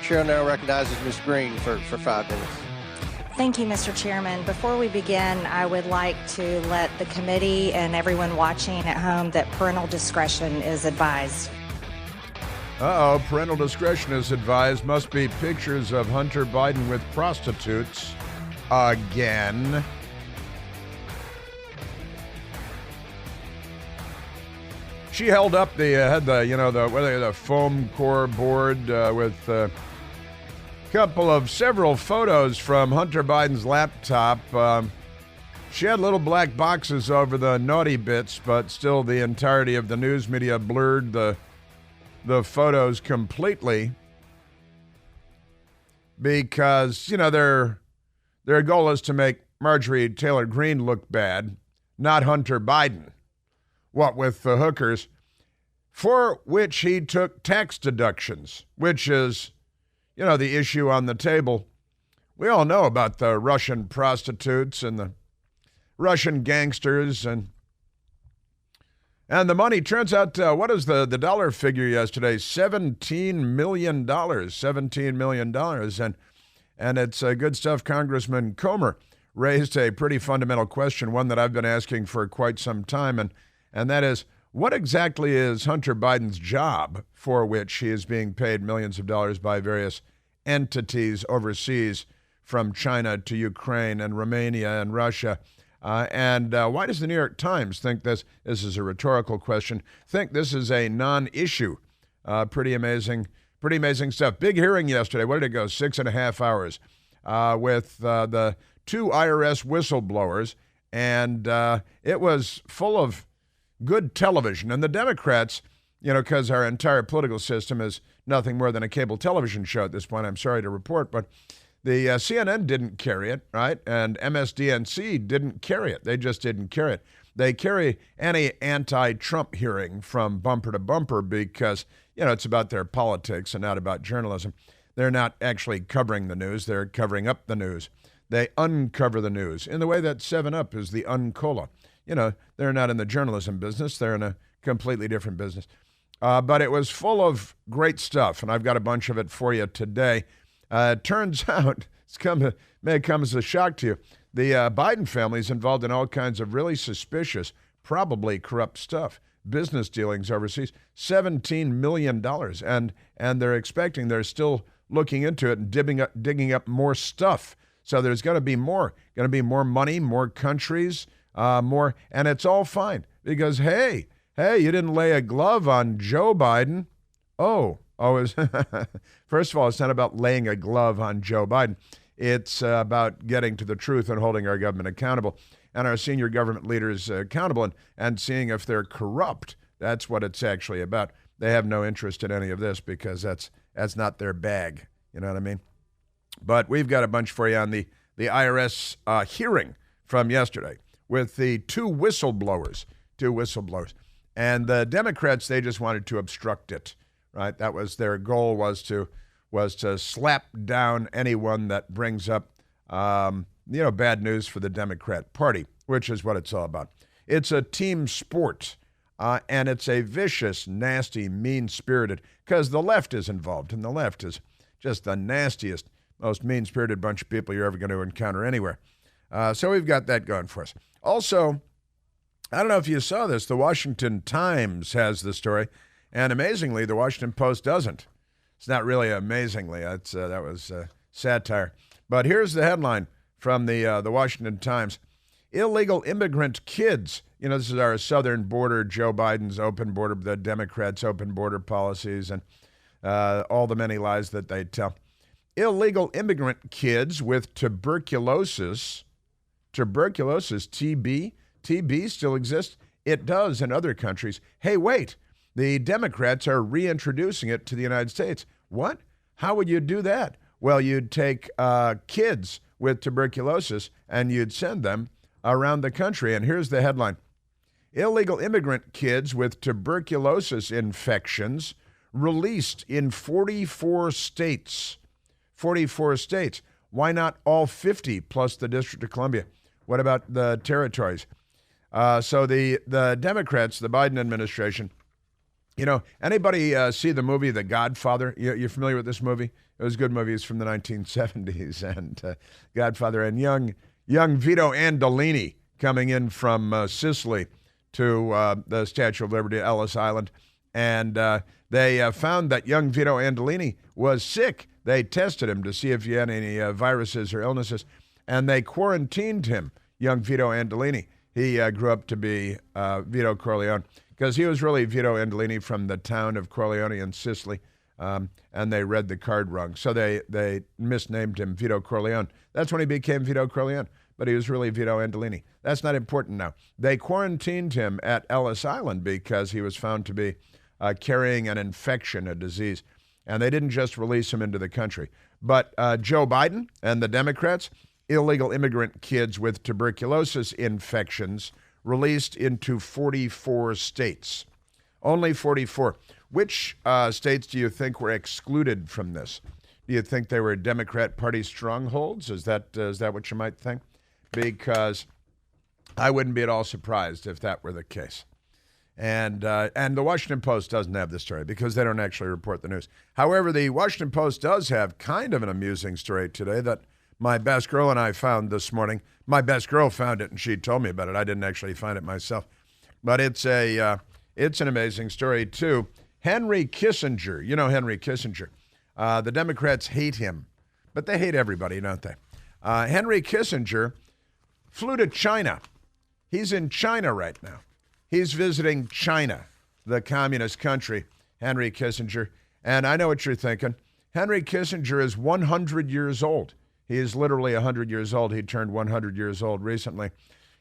Chair now recognizes Ms. Green for 5 minutes. Thank you, Mr. Chairman. Before we begin, I would like to let the committee and everyone watching at home that parental discretion is advised. Parental discretion is advised. Must be pictures of Hunter Biden with prostitutes again. She held up the foam core board with several photos from Hunter Biden's laptop. She had little black boxes over the naughty bits, but still the entirety of the news media blurred the photos completely because, their goal is to make Marjorie Taylor Greene look bad, not Hunter Biden. What with the hookers, for which he took tax deductions, which is, the issue on the table. We all know about the Russian prostitutes and the Russian gangsters and the money. Turns out, what is the dollar figure yesterday? $17 million. $17 million. And it's good stuff. Congressman Comer raised a pretty fundamental question, one that I've been asking for quite some time, and that is, what exactly is Hunter Biden's job for which he is being paid millions of dollars by various entities overseas, from China to Ukraine and Romania and Russia? And why does the New York Times think this is a rhetorical question, think this is a non-issue? Pretty amazing stuff. Big hearing yesterday. Where did it go? 6.5 hours with the two IRS whistleblowers. And it was full of good television. And the Democrats, because our entire political system is nothing more than a cable television show at this point, I'm sorry to report, but the CNN didn't carry it, right? And MSDNC didn't carry it. They just didn't carry it. They carry any anti-Trump hearing from bumper to bumper because, it's about their politics and not about journalism. They're not actually covering the news. They're covering up the news. They uncover the news in the way that 7-Up is the Uncola. They're not in the journalism business. They're in a completely different business. But it was full of great stuff, and I've got a bunch of it for you today. It turns out, may come as a shock to you, the Biden family is involved in all kinds of really suspicious, probably corrupt stuff, business dealings overseas, $17 million. And they're still looking into it and digging up more stuff. So there's going to be more money, more countries, more, and it's all fine because, hey, you didn't lay a glove on Joe Biden. First of all, it's not about laying a glove on Joe Biden. It's about getting to the truth and holding our government accountable and our senior government leaders accountable and seeing if they're corrupt. That's what it's actually about. They have no interest in any of this because that's not their bag. You know what I mean? But we've got a bunch for you on the IRS hearing from yesterday with the two whistleblowers. And the Democrats, they just wanted to obstruct it, right? That was their goal, was to slap down anyone that brings up, bad news for the Democrat Party, which is what it's all about. It's a team sport, and it's a vicious, nasty, mean-spirited, because the left is involved, and the left is just the nastiest, most mean-spirited bunch of people you're ever going to encounter anywhere. So we've got that going for us. Also, I don't know if you saw this, the Washington Times has the story, and amazingly, the Washington Post doesn't. It's not really amazingly. That was satire. But here's the headline from the Washington Times. Illegal immigrant kids. This is our southern border, Joe Biden's open border, the Democrats' open border policies, and all the many lies that they tell. Illegal immigrant kids with tuberculosis, TB still exists? It does in other countries. Hey, wait, the Democrats are reintroducing it to the United States. What? How would you do that? Well, you'd take kids with tuberculosis and you'd send them around the country. And here's the headline. Illegal immigrant kids with tuberculosis infections released in 44 states. 44 states. Why not all 50 plus the District of Columbia? What about the territories? So the Democrats, the Biden administration, Anybody see the movie The Godfather? You're familiar with this movie? It was a good movie. It's from the 1970s, and Godfather, and young Vito Andolini coming in from Sicily to the Statue of Liberty, Ellis Island, and they found that young Vito Andolini was sick. They tested him to see if he had any viruses or illnesses, and they quarantined him, young Vito Andolini. He grew up to be Vito Corleone, because he was really Vito Andolini from the town of Corleone in Sicily, and they read the card wrong. So they misnamed him Vito Corleone. That's when he became Vito Corleone, but he was really Vito Andolini. That's not important now. They quarantined him at Ellis Island because he was found to be carrying an infection, a disease. And they didn't just release him into the country. But Joe Biden and the Democrats, illegal immigrant kids with tuberculosis infections released into 44 states. Only 44. Which states do you think were excluded from this? Do you think they were Democrat Party strongholds? Is that what you might think? Because I wouldn't be at all surprised if that were the case. And the Washington Post doesn't have the story because they don't actually report the news. However, the Washington Post does have kind of an amusing story today that my best girl and I found this morning. My best girl found it, and she told me about it. I didn't actually find it myself. But it's an amazing story, too. Henry Kissinger. You know Henry Kissinger. The Democrats hate him, but they hate everybody, don't they? Henry Kissinger flew to China. He's in China right now. He's visiting China, the communist country, Henry Kissinger. And I know what you're thinking. Henry Kissinger is 100 years old. He is literally 100 years old. He turned 100 years old recently.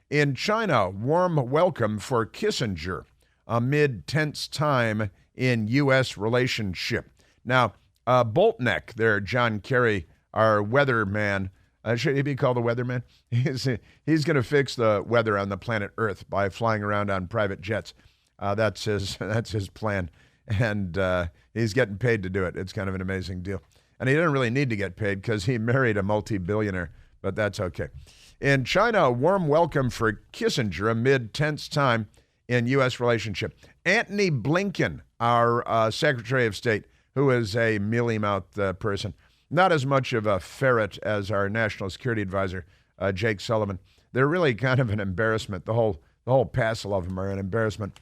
In China, warm welcome for Kissinger amid tense time in U.S. relationship. Now, Boltneck there, John Kerry, our weatherman, should he be called a weatherman? He's going to fix the weather on the planet Earth by flying around on private jets. That's his plan, and he's getting paid to do it. It's kind of an amazing deal. And he didn't really need to get paid because he married a multi-billionaire, but that's okay. In China, a warm welcome for Kissinger amid tense time in U.S. relationship. Antony Blinken, our Secretary of State, who is a mealy-mouthed person, not as much of a ferret as our National Security Advisor, Jake Sullivan. They're really kind of an embarrassment. The whole passel of them are an embarrassment.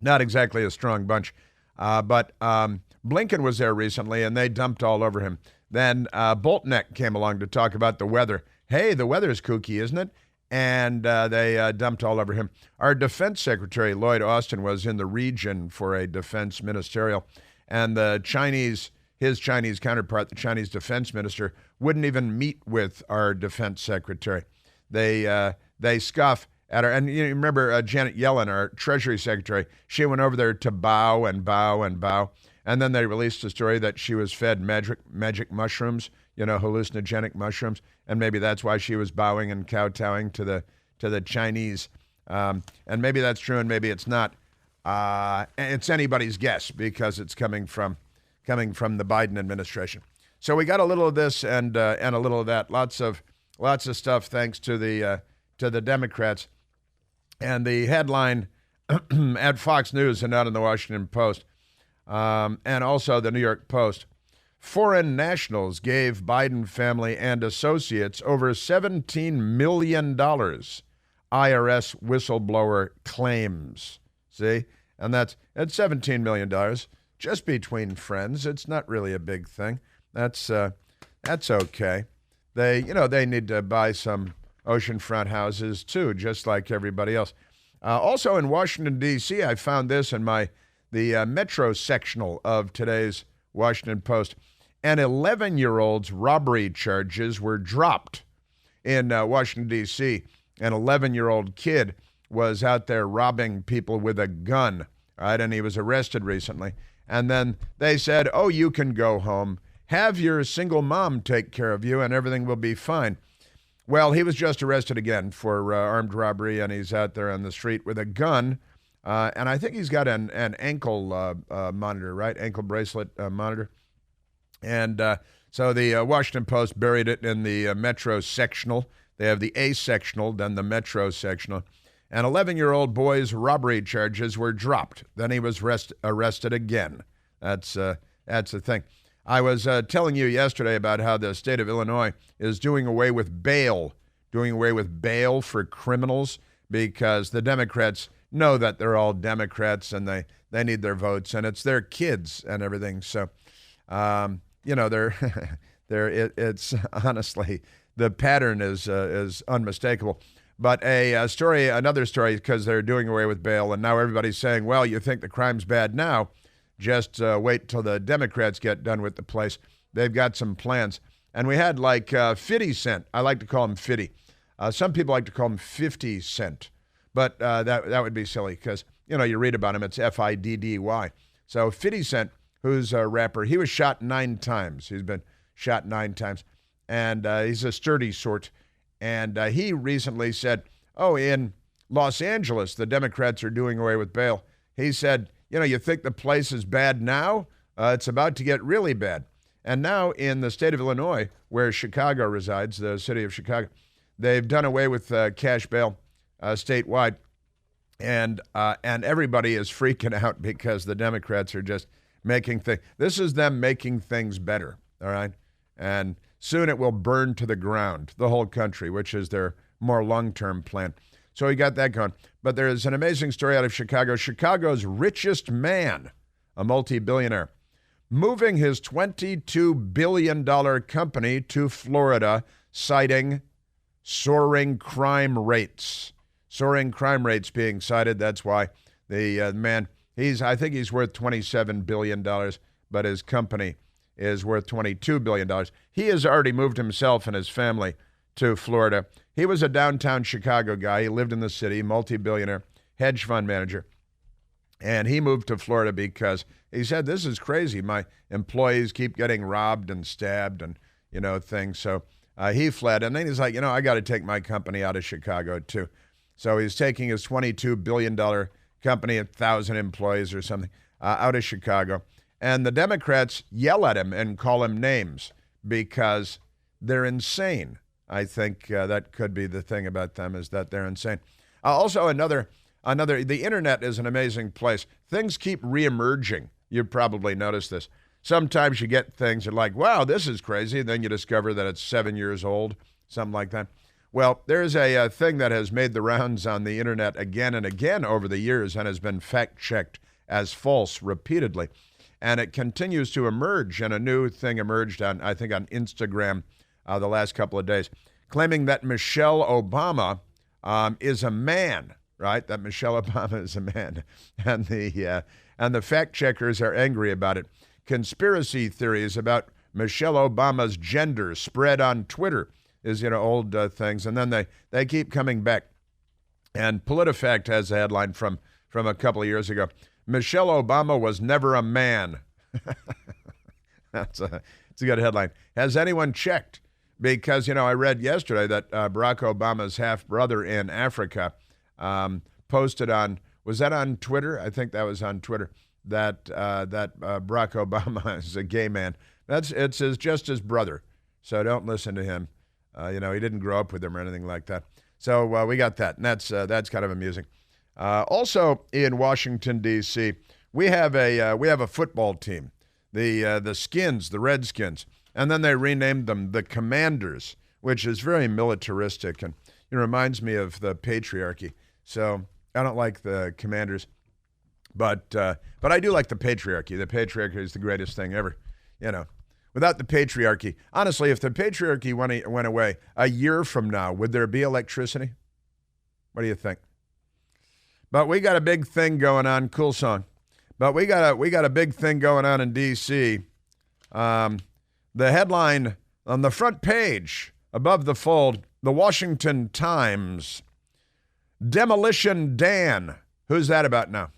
Not exactly a strong bunch, but Blinken was there recently, and they dumped all over him. Then Boltneck came along to talk about the weather. Hey, the weather's kooky, isn't it? And they dumped all over him. Our Defense Secretary, Lloyd Austin, was in the region for a defense ministerial, and his Chinese counterpart, the Chinese defense minister, wouldn't even meet with our defense secretary. They scoff at her. And you remember Janet Yellen, our Treasury Secretary, she went over there to bow and bow and bow. And then they released a story that she was fed magic mushrooms, hallucinogenic mushrooms. And maybe that's why she was bowing and kowtowing to the Chinese. And maybe that's true and maybe it's not. It's anybody's guess because it's coming from the Biden administration. So we got a little of this and a little of that. Lots of stuff thanks to the Democrats. And the headline at Fox News and not in the Washington Post, and also the New York Post: foreign nationals gave Biden family and associates over $17 million. IRS whistleblower claims. See? And that's $17 million. Just between friends. It's not really a big thing. That's okay. They need to buy some oceanfront houses too, just like everybody else. Also in Washington, D.C., I found this in the Metro sectional of today's Washington Post. An 11-year-old's robbery charges were dropped in Washington, D.C. An 11-year-old kid was out there robbing people with a gun, right? And he was arrested recently. And then they said, oh, you can go home. Have your single mom take care of you and everything will be fine. Well, he was just arrested again for armed robbery, and he's out there on the street with a gun. And I think he's got an ankle monitor, right? Ankle bracelet monitor. And so the Washington Post buried it in the Metro sectional. They have the A sectional, then the Metro sectional. An 11-year-old boy's robbery charges were dropped. Then he was arrested again. That's the thing. I was telling you yesterday about how the state of Illinois is doing away with bail for criminals because the Democrats know that they're all Democrats and they need their votes, and it's their kids and everything. So, it's honestly, the pattern is unmistakable. But another story, because they're doing away with bail, and now everybody's saying, well, you think the crime's bad now, just wait till the Democrats get done with the place. They've got some plans. And we had 50 Cent. I like to call him 50. Some people like to call him 50 Cent. But that would be silly because, you read about him. It's Fiddy. So 50 Cent, who's a rapper, he was shot 9 times. He's been shot 9 times. And he's a sturdy sort. And he recently said, in Los Angeles, the Democrats are doing away with bail. He said, you think the place is bad now? It's about to get really bad. And now in the state of Illinois, where Chicago resides, the city of Chicago, they've done away with cash bail statewide. And everybody is freaking out because the Democrats are just making things. This is them making things better, all right? And soon it will burn to the ground, the whole country, which is their more long-term plan. So we got that going. But there is an amazing story out of Chicago. Chicago's richest man, a multi-billionaire, moving his $22 billion company to Florida, citing soaring crime rates. Soaring crime rates being cited. That's why the man, I think he's worth $27 billion, but his company is worth $22 billion. He has already moved himself and his family to Florida. He was a downtown Chicago guy. He lived in the city, multi-billionaire, hedge fund manager. And he moved to Florida because he said, this is crazy. My employees keep getting robbed and stabbed and, things. So he fled. And then he's like, I got to take my company out of Chicago too. So he's taking his $22 billion company, 1,000 employees or something, out of Chicago. And the Democrats yell at him and call him names because they're insane. I think that could be the thing about them, is that they're insane. Also, the internet is an amazing place. Things keep reemerging. You've probably noticed this. Sometimes you get things that are like, wow, this is crazy. And then you discover that it's 7 years old, something like that. Well, there's a thing that has made the rounds on the internet again and again over the years and has been fact-checked as false repeatedly. And it continues to emerge, and a new thing emerged on Instagram the last couple of days, claiming that Michelle Obama is a man, right? That Michelle Obama is a man. And the fact checkers are angry about it. Conspiracy theories about Michelle Obama's gender spread on Twitter is, old things. And then they keep coming back. And PolitiFact has a headline from a couple of years ago. Michelle Obama was never a man. It's a good headline. Has anyone checked? Because, I read yesterday that Barack Obama's half-brother in Africa posted on, was that on Twitter? I think that was on Twitter, that Barack Obama is a gay man. It's just his brother, so don't listen to him. He didn't grow up with him or anything like that. So we got that, and that's kind of amusing. Also in Washington, D.C., we have a football team, the Skins, the Redskins, and then they renamed them the Commanders, which is very militaristic, and it reminds me of the patriarchy. So I don't like the Commanders, but I do like the patriarchy. The patriarchy is the greatest thing ever, Without the patriarchy, honestly, if the patriarchy went away a year from now, would there be electricity? What do you think? But we got a big thing going on. Cool song. But we got a big thing going on in D.C. The headline on the front page above the fold, the Washington Times. Demolition Dan. Who's that about now?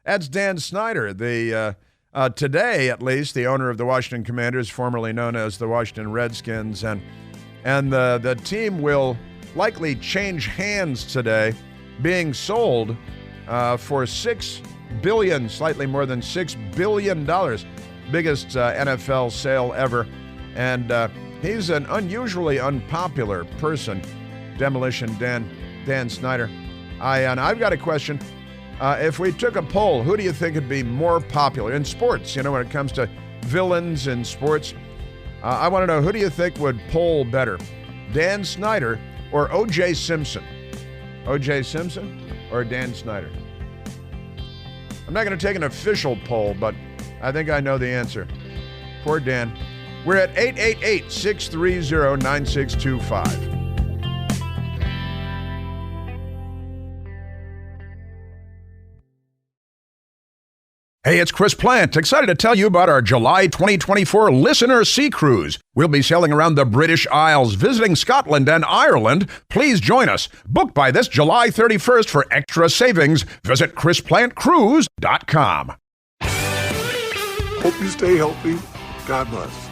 That's Dan Snyder, today, at least, the owner of the Washington Commanders, formerly known as the Washington Redskins. And the team will likely change hands today, being sold for $6 billion, slightly more than $6 billion. Biggest NFL sale ever. And he's an unusually unpopular person, Demolition Dan Snyder. And I've got a question. If we took a poll, who do you think would be more popular in sports? You know, when it comes to villains in sports, I want to know, who do you think would poll better, Dan Snyder or O.J. Simpson? O.J. Simpson or Dan Snyder? I'm not going to take an official poll, but I think I know the answer. Poor Dan. We're at 888-630-9625. Hey, it's Chris Plant, excited to tell you about our July 2024 Listener Sea Cruise. We'll be sailing around the British Isles, visiting Scotland and Ireland. Please join us. Book by this July 31st for extra savings. Visit ChrisPlantCruise.com. Hope you stay healthy. God bless.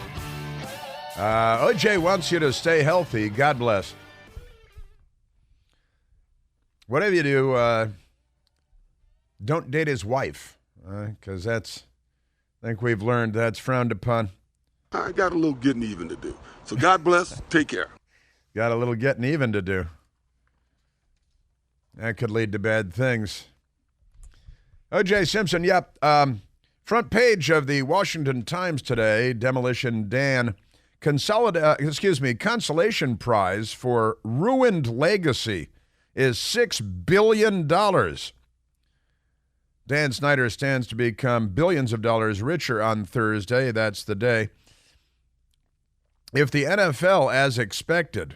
OJ wants you to stay healthy. God bless. Whatever you do, don't date his wife. Because I think we've learned that's frowned upon. I got a little getting even to do. So God bless. Take care. Got a little getting even to do. That could lead to bad things. O.J. Simpson, yep. Front page of the Washington Times today, Demolition Dan, consolation prize for ruined legacy is $6 billion. Dan Snyder stands to become billions of dollars richer on Thursday. That's the day. If the NFL, as expected,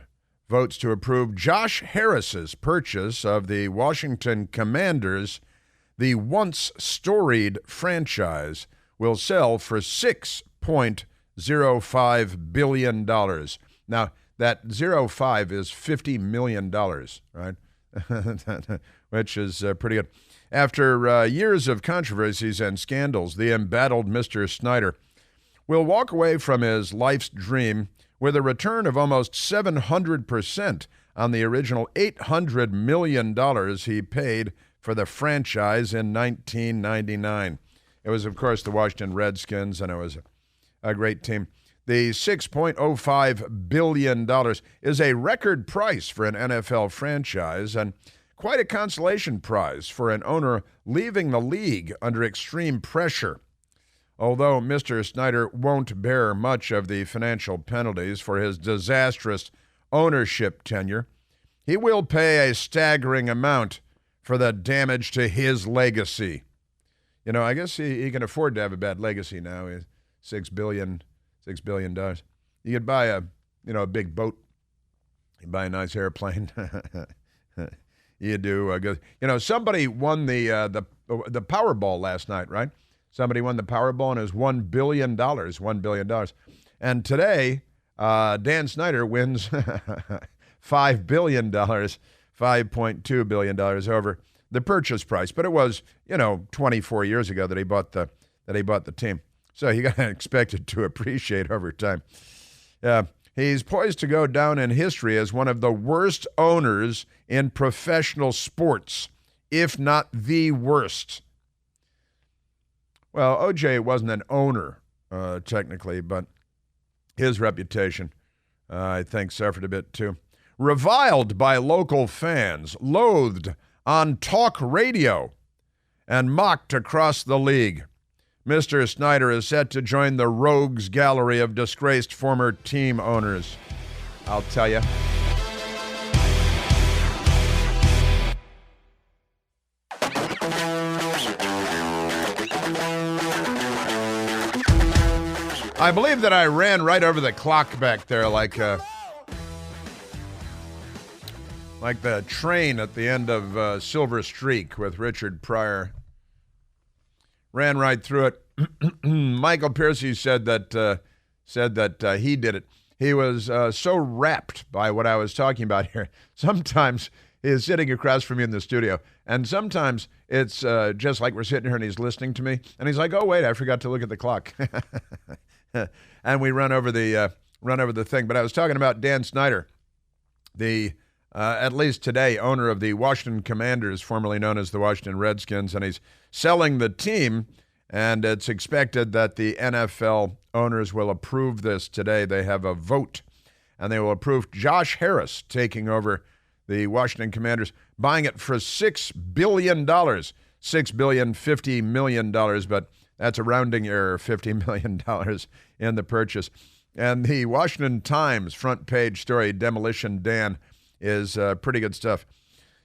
votes to approve Josh Harris's purchase of the Washington Commanders, the once storied franchise will sell for $6.05 billion. Now, that 05 is $50 million, right? Which is pretty good. After years of controversies and scandals, the embattled Mr. Snyder will walk away from his life's dream with a return of almost 700% on the original $800 million he paid for the franchise in 1999. It was, of course, the Washington Redskins, and it was a great team. The $6.05 billion is a record price for an NFL franchise, and quite a consolation prize for an owner leaving the league under extreme pressure. Although Mr. Snyder won't bear much of the financial penalties for his disastrous ownership tenure, he will pay a staggering amount for the damage to his legacy. You know, I guess he can afford to have a bad legacy now. $6 billion. You could buy a big boat. You buy a nice airplane. You do. Somebody won the Powerball last night, right? Somebody won the Powerball, and it was $1 billion. $1 billion. And today, Dan Snyder wins $5 billion, $5.2 billion over the purchase price. But it was, 24 years ago that he bought the team. So you got to expect it to appreciate over time. He's poised to go down in history as one of the worst owners in professional sports, if not the worst. Well, O.J. wasn't an owner, technically, but his reputation, I think, suffered a bit too. Reviled by local fans, loathed on talk radio, and mocked across the league. Mr. Snyder is set to join the rogues gallery of disgraced former team owners. I'll tell you. I believe that I ran right over the clock back there like the train at the end of Silver Streak with Richard Pryor. Ran right through it. Michael Piercy said that he did it. He was so rapt by what I was talking about here. Sometimes he's sitting across from me in the studio, and sometimes it's just like we're sitting here and he's listening to me, and he's like, "Oh wait, I forgot to look at the clock," and we run over the thing. But I was talking about Dan Snyder, the at least today, owner of the Washington Commanders, formerly known as the Washington Redskins, and he's selling the team, and it's expected that the NFL owners will approve this today. They have a vote, and they will approve Josh Harris taking over the Washington Commanders, buying it for $6 billion. $6.05 billion, but that's a rounding error, $50 million in the purchase. And the Washington Times front page story, Demolition Dan, is pretty good stuff.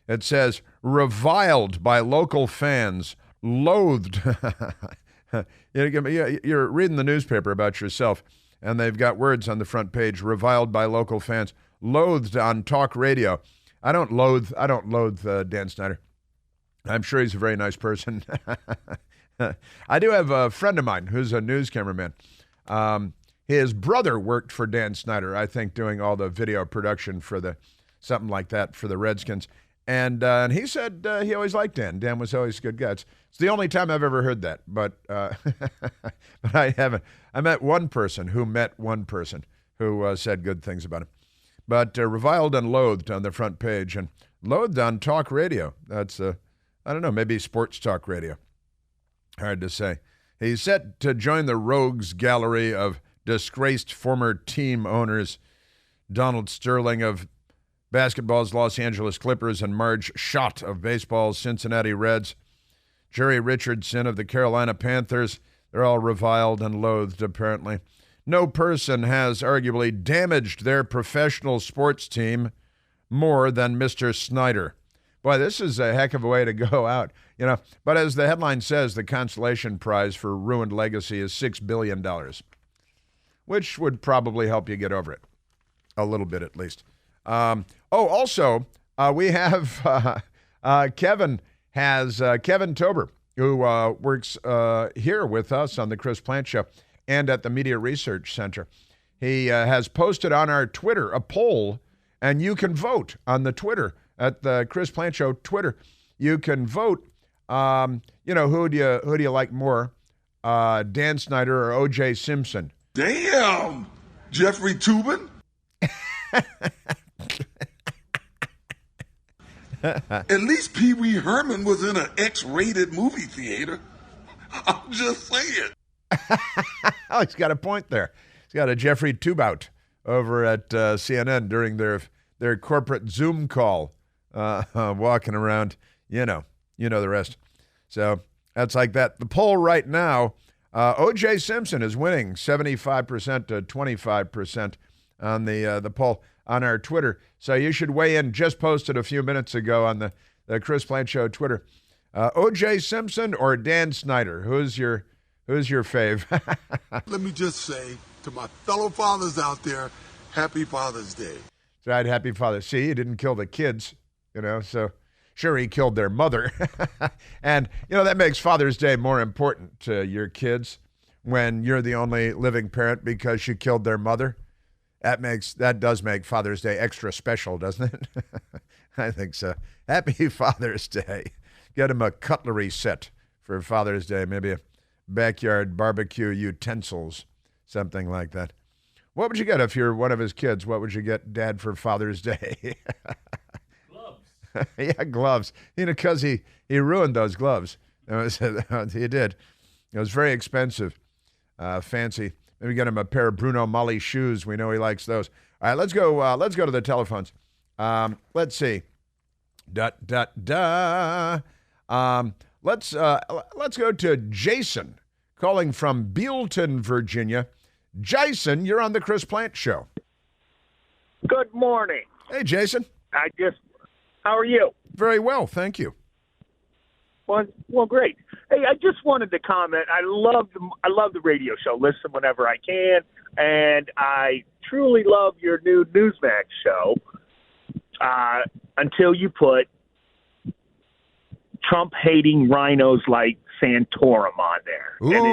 It says, reviled by local fans, loathed. You're reading the newspaper about yourself, and they've got words on the front page, reviled by local fans, loathed on talk radio. I don't loathe Dan Snyder. I'm sure he's a very nice person. I do have a friend of mine who's a news cameraman. His brother worked for Dan Snyder, I think, doing all the video production for something like that for the Redskins. And he said he always liked Dan. Dan was always a good guy. It's the only time I've ever heard that. But but I haven't. I met one person who said good things about him. But reviled and loathed on the front page, and loathed on talk radio. That's I don't know, maybe sports talk radio. Hard to say. He's set to join the rogues gallery of disgraced former team owners. Donald Sterling of basketball's Los Angeles Clippers and Marge Schott of baseball's Cincinnati Reds. Jerry Richardson of the Carolina Panthers. They're all reviled and loathed, apparently. No person has arguably damaged their professional sports team more than Mr. Snyder. Boy, this is a heck of a way to go out, But as the headline says, the consolation prize for ruined legacy is $6 billion, which would probably help you get over it, a little bit at least. Also, we have Kevin Tober, who works here with us on the Chris Plant Show and at the Media Research Center. He has posted on our Twitter a poll, and you can vote on the Twitter. At the Chris Plant Show Twitter, you can vote. Who do you like more, Dan Snyder or O.J. Simpson? Damn, Jeffrey Toobin. At least Pee Wee Herman was in an X-rated movie theater. I'm just saying. Oh, he's got a point there. He's got a Jeffrey Tubout over at CNN during their corporate Zoom call. Walking around, you know the rest. So that's like that. The poll right now, O.J. Simpson is winning 75% to 25% on the poll on our Twitter. So you should weigh in. Just posted a few minutes ago on the Chris Plant Show Twitter. O.J. Simpson or Dan Snyder? Who's your fave? Let me just say to my fellow fathers out there, happy Father's Day. That's right, happy Father's. See, he didn't kill the kids. So sure, he killed their mother. And, that makes Father's Day more important to your kids when you're the only living parent because you killed their mother. That does make Father's Day extra special, doesn't it? I think so. Happy Father's Day. Get him a cutlery set for Father's Day, maybe a backyard barbecue utensils, something like that. What would you get if you're one of his kids? What would you get Dad for Father's Day? Yeah, gloves. Because he ruined those gloves. He did. It was very expensive, fancy. Maybe get him a pair of Bruno Magli shoes. We know he likes those. All right, let's go. Let's go to the telephones. Let's see. Let's go to Jason, calling from Bealton, Virginia. Jason, you're on the Chris Plant Show. Good morning. Hey, Jason. How are you? Very well, thank you. Well, great. Hey, I just wanted to comment. I love the radio show. Listen whenever I can, and I truly love your new Newsmax show. Until you put Trump-hating rhinos like Santorum on there, Ooh. And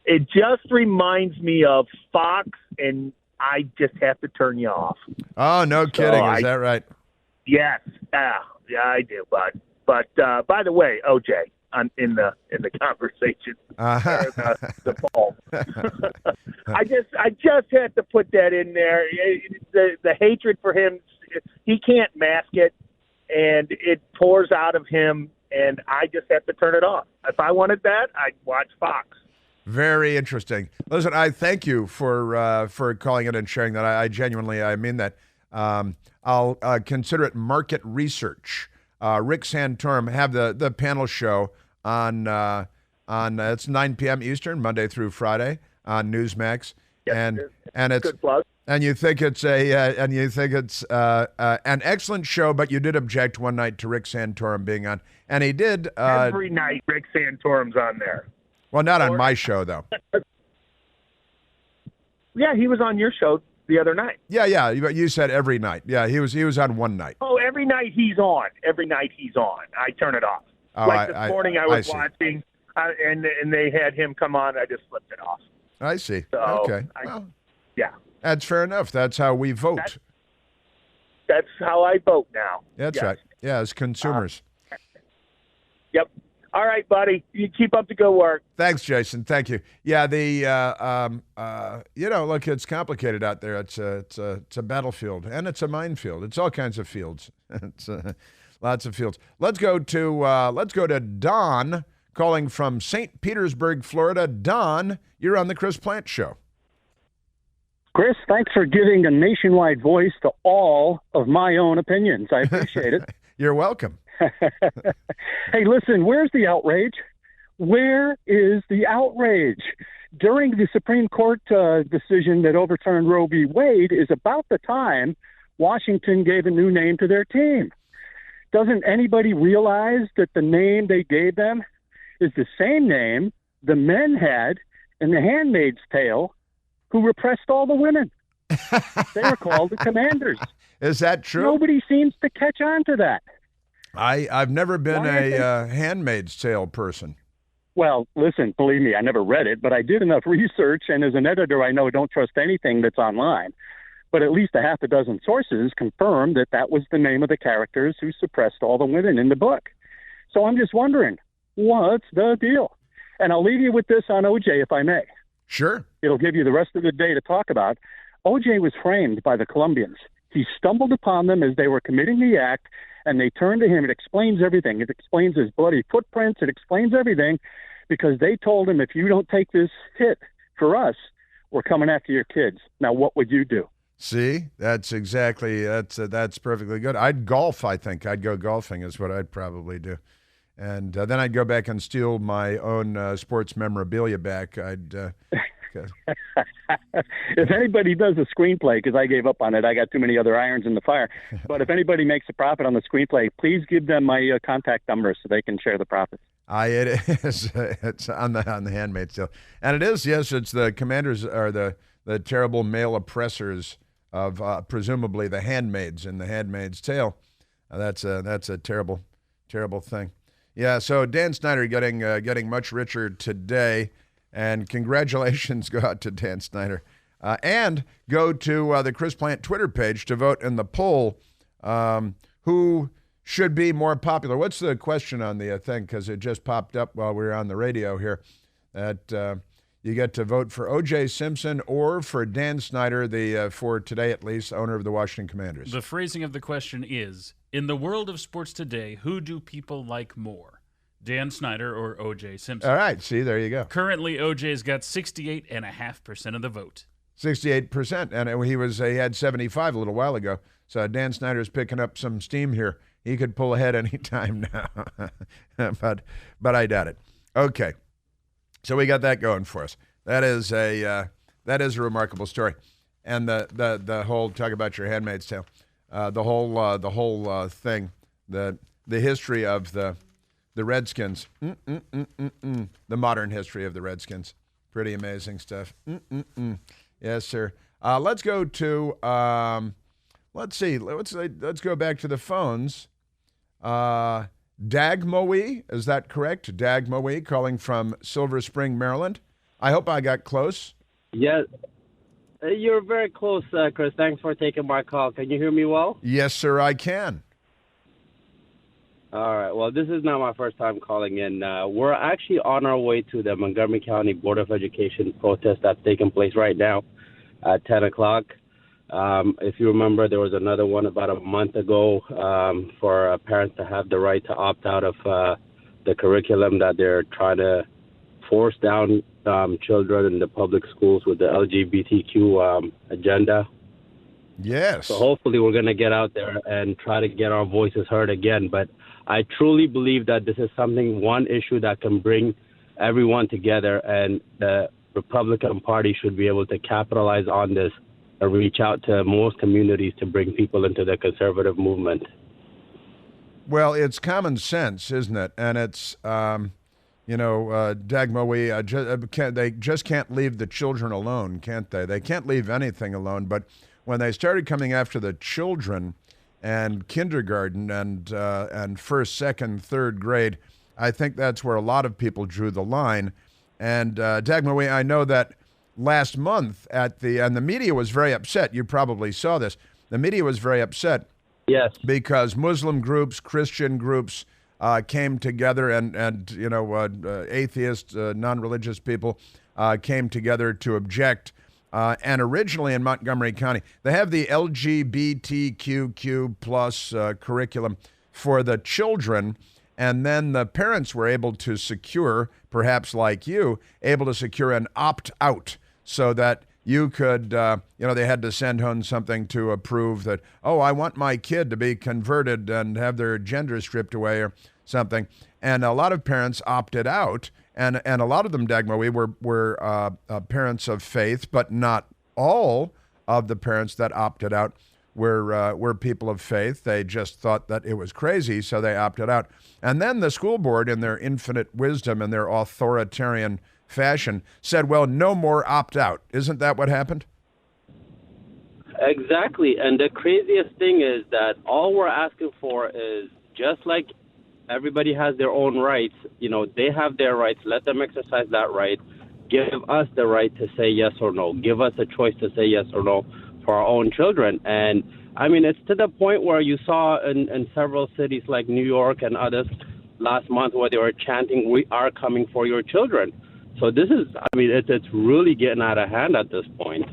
it just reminds me of Fox, and I just have to turn you off. Oh, no kidding. Is that right? Yes, yeah, I do, bud. But by the way, OJ, I'm in the conversation, the poll. I just had to put that in there. The hatred for him, he can't mask it, and it pours out of him. And I just have to turn it off. If I wanted that, I'd watch Fox. Very interesting. Listen, I thank you for calling in and sharing that. I genuinely, I mean that. I'll consider it market research. Rick Santorum have the panel show on it's 9 p.m. Eastern, Monday through Friday on Newsmax, Yes, and it's good plug. and you think it's an excellent show, but you did object one night to Rick Santorum being on, and he did Every night Rick Santorum's on there. well, not on my show though. Yeah, he was on your show the other night. Yeah. You said every night. Yeah, he was on one night. Oh, every night he's on. Every night he's on. I turn it off. Oh, like this morning I was see. watching, and they had him come on. I just flipped it off. I see. So, Okay. Well, yeah. that's fair enough. That's how we vote. That's how I vote now. That's Yes. right. Yeah, as consumers. Yep. All right, buddy. You keep up the good work. Thanks, Jason. Thank you. Yeah, look, it's complicated out there. It's a battlefield, and it's a minefield. It's all kinds of fields. It's lots of fields. Let's go to Don calling from St. Petersburg, Florida. Don, you're on the Chris Plant Show. Chris, thanks for giving a nationwide voice to all of my own opinions. I appreciate it. You're welcome. Hey, listen, where's the outrage? Where is the outrage? During the Supreme Court decision that overturned Roe v. Wade is about the time Washington gave a new name to their team. Doesn't anybody realize that the name they gave them is the same name the men had in The Handmaid's Tale who repressed all the women? They were called the Commanders. Is that true? Nobody seems to catch on to that. I've never been a Handmaid's Tale person. Well, listen, believe me, I never read it, but I did enough research, and as an editor, I know don't trust anything that's online. But at least a half a dozen sources confirmed that that was the name of the characters who suppressed all the women in the book. So I'm just wondering, what's the deal? And I'll leave you with this on OJ, if I may. Sure. It'll give you the rest of the day to talk about. OJ was framed by the Colombians. He stumbled upon them as they were committing the act, and they turned to him. It explains everything. It explains his bloody footprints. It explains everything, because they told him, if you don't take this hit for us, we're coming after your kids. Now, what would you do? See, that's perfectly good. I'd golf, I think. I'd go golfing is what I'd probably do. And then I'd go back and steal my own sports memorabilia back. If anybody does a screenplay, because I gave up on it, I got too many other irons in the fire. But if anybody makes a profit on the screenplay, please give them my contact number so they can share the profits. It is. It's on the Handmaid's Tale, and it is. Yes, it's the Commanders are the terrible male oppressors of presumably the handmaids in the Handmaid's Tale. That's a terrible, terrible thing. Yeah. So Dan Snyder getting much richer today. And congratulations go out to Dan Snyder. And go to the Chris Plant Twitter page to vote in the poll. Who should be more popular? What's the question on the thing? Because it just popped up while we were on the radio here. That you get to vote for O.J. Simpson or for Dan Snyder, for today at least, owner of the Washington Commanders. The phrasing of the question is, in the world of sports today, who do people like more? Dan Snyder or O.J. Simpson? All right, see, there you go. Currently, O.J.'s got 68.5% of the vote. 68%, and he had 75 a little while ago. So Dan Snyder's picking up some steam here. He could pull ahead any time now, but I doubt it. Okay, so we got that going for us. That is a remarkable story, and the whole talk about your Handmaid's Tale, the whole thing, the history of the Redskins, the modern history of the Redskins, pretty amazing stuff. Yes, sir. Let's go to let's go back to the phones. Dagmoe, is that correct? Dagmoe calling from Silver Spring, Maryland. I hope I got close. Yeah, you're very close, Chris. Thanks for taking my call. Can you hear me well? Yes, sir, I can. All right. Well, this is not my first time calling in. We're actually on our way to the Montgomery County Board of Education protest that's taking place right now at 10 o'clock. If you remember, there was another one about a month ago for parents to have the right to opt out of the curriculum that they're trying to force down children in the public schools with the LGBTQ agenda. Yes. So hopefully we're going to get out there and try to get our voices heard again. But I truly believe that this is one issue that can bring everyone together, and the Republican Party should be able to capitalize on this and reach out to most communities to bring people into the conservative movement. Well, it's common sense, isn't it? And it's, Dagmo, they just can't leave the children alone, can't they? They can't leave anything alone. But when they started coming after the children and kindergarten and first, second, third grade, I think that's where a lot of people drew the line. And Dagmo, I know that last month and the media was very upset. You probably saw this. The media was very upset. Yes. Because Muslim groups, Christian groups came together, and atheists, non-religious people came together to object. And originally in Montgomery County, they have the LGBTQ plus curriculum for the children, and then the parents were able to secure, perhaps like you, able to secure an opt-out so that you could, they had to send home something to approve that, I want my kid to be converted and have their gender stripped away or something. And a lot of parents opted out, and a lot of them, Dagmo, were parents of faith, but not all of the parents that opted out were people of faith. They just thought that it was crazy, so they opted out. And then the school board, in their infinite wisdom and their authoritarian fashion, said, well, no more opt-out. Isn't that what happened? Exactly. And the craziest thing is that all we're asking for is, just like everybody has their own rights, they have their rights. Let them exercise that right. Give us the right to say yes or no. Give us a choice to say yes or no for our own children. And, it's to the point where you saw in several cities like New York and others last month where they were chanting, "We are coming for your children." So this is, it's really getting out of hand at this point.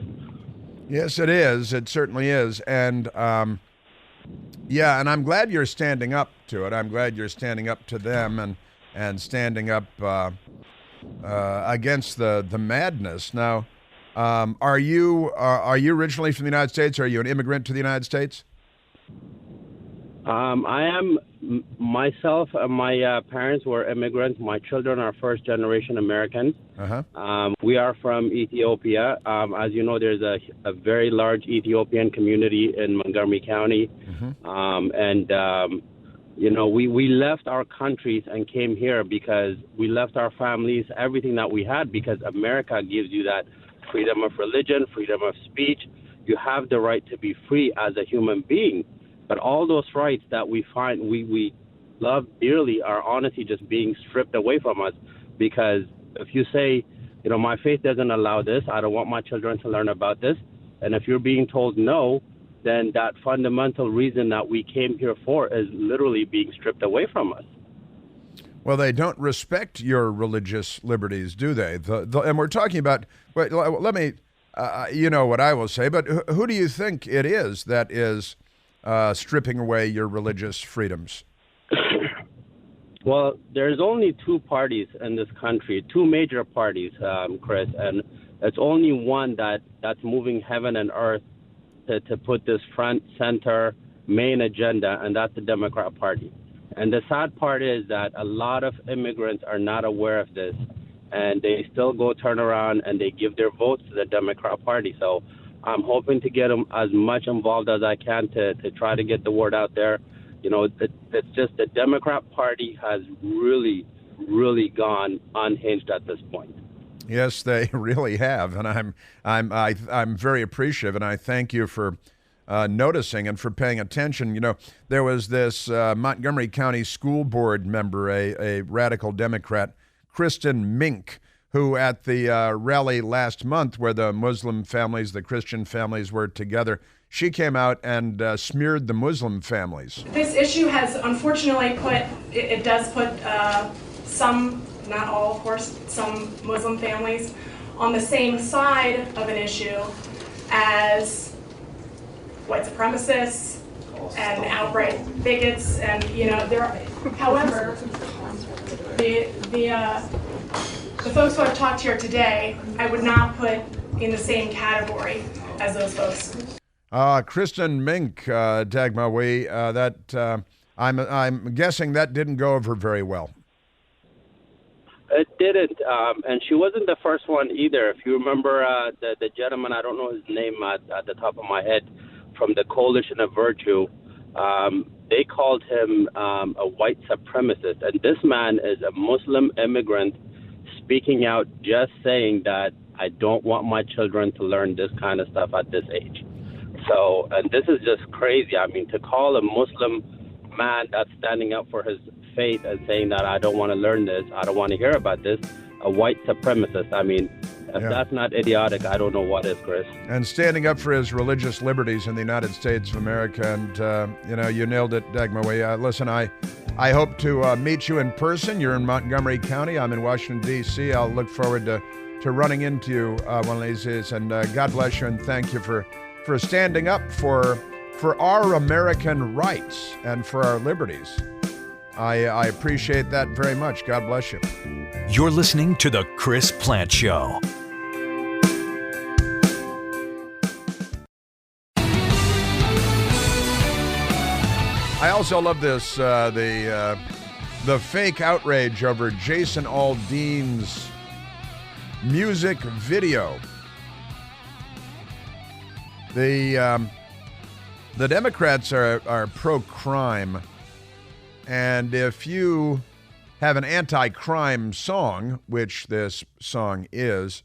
Yes, it is. It certainly is. And, and I'm glad you're standing up to it. I'm glad you're standing up to them and standing up against the madness. Now, are you originally from the United States? Are you an immigrant to the United States? I am. Myself and my parents were immigrants. My children are first-generation Americans. Uh-huh. We are from Ethiopia. As you know, there's a very large Ethiopian community in Montgomery County. Mm-hmm. We left our countries and came here because we left our families, everything that we had, because America gives you that freedom of religion, freedom of speech. You have the right to be free as a human being. But all those rights that we find we love dearly are honestly just being stripped away from us, because if you say, my faith doesn't allow this, I don't want my children to learn about this, and if you're being told no, then that fundamental reason that we came here for is literally being stripped away from us. Well, they don't respect your religious liberties, do they? And we're talking about, let me, you know what I will say, but who do you think it is that is stripping away your religious freedoms? Well, there's only two parties in this country, two major parties, Chris, and it's only one that's moving heaven and earth to put this front, center, main agenda, and that's the Democrat Party. And the sad part is that a lot of immigrants are not aware of this, and they still turn around and they give their votes to the Democrat Party. So I'm hoping to get them as much involved as I can to try to get the word out there. It's just the Democrat Party has really, really gone unhinged at this point. Yes, they really have, and I'm very appreciative, and I thank you for noticing and for paying attention. There was this Montgomery County School Board member, a radical Democrat, Kristen Mink, who at the rally last month where the Muslim families, the Christian families were together, she came out and smeared the Muslim families. This issue has unfortunately it does put some, not all of course, some Muslim families on the same side of an issue as white supremacists and outright bigots, and however, the folks who I've talked here today, I would not put in the same category as those folks. Kristen Mink, Dagmawi, I'm guessing that didn't go over very well. It didn't, and she wasn't the first one either. If you remember the gentleman, I don't know his name at the top of my head, from the Coalition of Virtue, they called him a white supremacist. And this man is a Muslim immigrant speaking out, just saying that I don't want my children to learn this kind of stuff at this age. So, and this is just crazy. I mean, to call a Muslim man that's standing up for his faith and saying that I don't want to learn this, I don't want to hear about this, a white supremacist. I mean, if that's not idiotic, I don't know what is, Chris. And standing up for his religious liberties in the United States of America. And, you nailed it, Dagmawi. Listen, I hope to meet you in person. You're in Montgomery County. I'm in Washington, D.C. I'll look forward to running into you one of these days. And God bless you and thank you for standing up for our American rights and for our liberties. I appreciate that very much. God bless you. You're listening to The Chris Plant Show. I also love this, the fake outrage over Jason Aldean's music video. The Democrats are pro-crime, and if you have an anti-crime song, which this song is,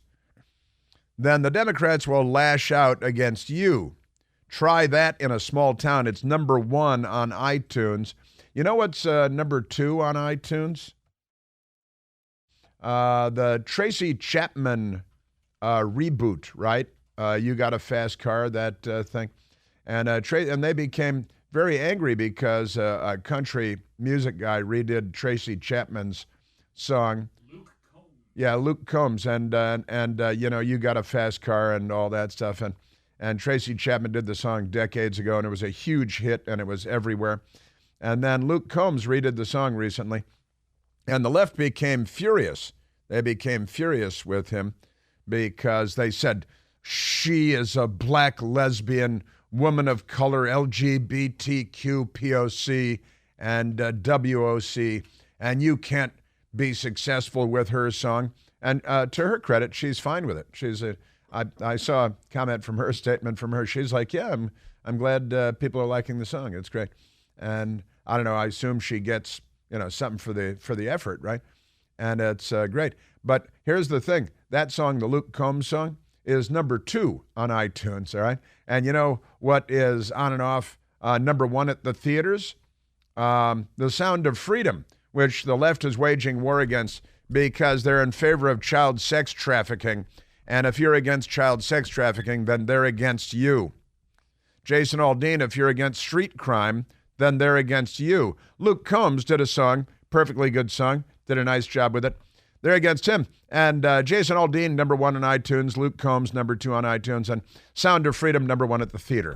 then the Democrats will lash out against you. Try that in a small town. It's number 1 on iTunes. You know what's number 2 on iTunes? The Tracy Chapman reboot, right? You Got a Fast Car, that thing. And they became very angry because a country music guy redid Tracy Chapman's song. Luke Combs. And You Got a Fast Car and all that stuff. And Tracy Chapman did the song decades ago, and it was a huge hit, and it was everywhere. And then Luke Combs redid the song recently, and the left became furious. They became furious with him because they said, she is a black lesbian woman of color, LGBTQ, POC, and WOC, and you can't be successful with her song. And to her credit, she's fine with it. I saw a comment from her, statement from her. She's like, yeah, I'm glad people are liking the song. It's great. And I don't know, I assume she gets, something for the effort, right? And it's great. But here's the thing. That song, the Luke Combs song, is number 2 on iTunes, all right? And you know what is on and off number 1 at the theaters? The Sound of Freedom, which the left is waging war against because they're in favor of child sex trafficking. And if you're against child sex trafficking, then they're against you. Jason Aldean, if you're against street crime, then they're against you. Luke Combs did a song, perfectly good song, did a nice job with it. They're against him. And Jason Aldean, number 1 on iTunes. Luke Combs, number 2 on iTunes. And Sound of Freedom, number 1 at the theater.